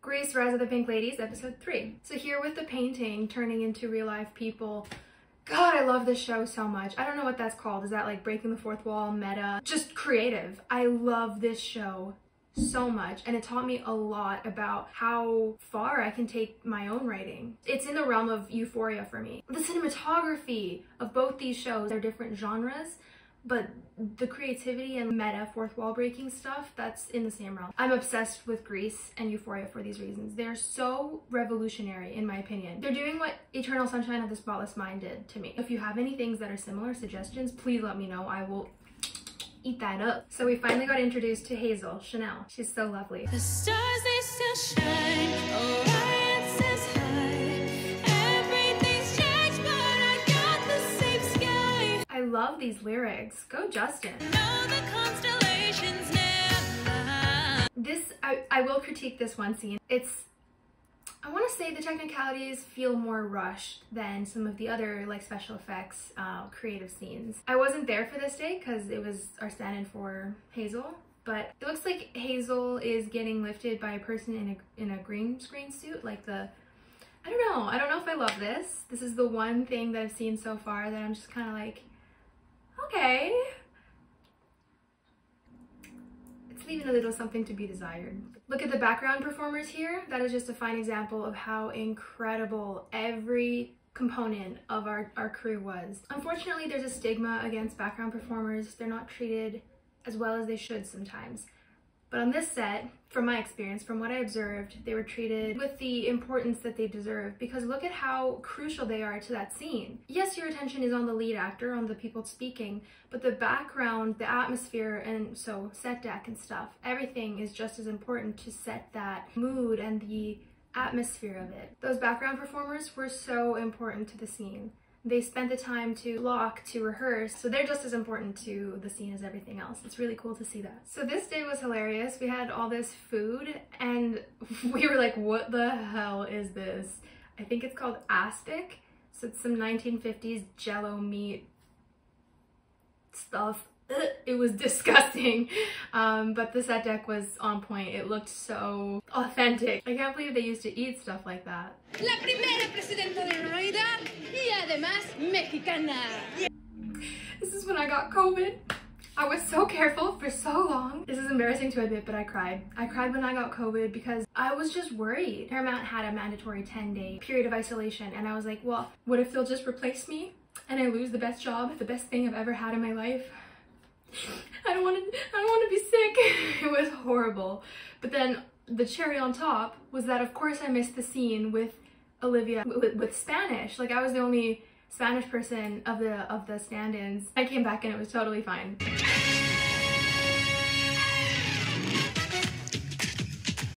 Grease, Rise of the Pink Ladies, episode 3. So here with the painting turning into real life people. God, I love this show so much. I don't know what that's called. Is that like breaking the fourth wall, meta? Just creative. I love this show so much, and it taught me a lot about how far I can take my own writing. It's in the realm of Euphoria for me. The cinematography of both these shows are different genres, but the creativity and meta fourth wall breaking stuff, that's in the same realm. I'm obsessed with Grease and Euphoria for these reasons. They're so revolutionary in my opinion. They're doing what Eternal Sunshine of the Spotless Mind did to me. If you have any things that are similar, suggestions, please let me know. I will eat that up. So we finally got introduced to Hazel, Chanel. She's so lovely. The stars, they still shine. Orion says hi. Everything's changed, but I got the same sky. I love these lyrics. Go Justin. Know the constellations never lie. This, I will critique this one scene. I want to say the technicalities feel more rushed than some of the other like special effects creative scenes. I wasn't there for this day because it was our stand-in for Hazel, but it looks like Hazel is getting lifted by a person in a green screen suit, like I don't know if I love this. This is the one thing that I've seen so far that I'm just kind of like, okay. It's leaving a little something to be desired. Look at the background performers here. That is just a fine example of how incredible every component of our crew was. Unfortunately, there's a stigma against background performers. They're not treated as well as they should sometimes. But on this set, from my experience, from what I observed, they were treated with the importance that they deserve, because look at how crucial they are to that scene. Yes, your attention is on the lead actor, on the people speaking, but the background, the atmosphere, and so set deck and stuff, everything is just as important to set that mood and the atmosphere of it. Those background performers were so important to the scene. They spent the time to block, to rehearse, so they're just as important to the scene as everything else. It's really cool to see that. So this day was hilarious. We had all this food and we were like, what the hell is this? I think it's called aspic. So it's some 1950s jello meat stuff. It was disgusting, but the set deck was on point. It looked so authentic. I can't believe they used to eat stuff like that. La primera presidenta de la Navidad y además mexicana. This is when I got COVID. I was so careful for so long. This is embarrassing to admit, but I cried. I cried when I got COVID because I was just worried. Paramount had a mandatory 10-day period of isolation, and I was like, well, what if they'll just replace me and I lose the best job, the best thing I've ever had in my life? I don't want to be sick. It was horrible. But then the cherry on top was that of course I missed the scene with Olivia with Spanish. Like I was the only Spanish person of the stand-ins. I came back and it was totally fine.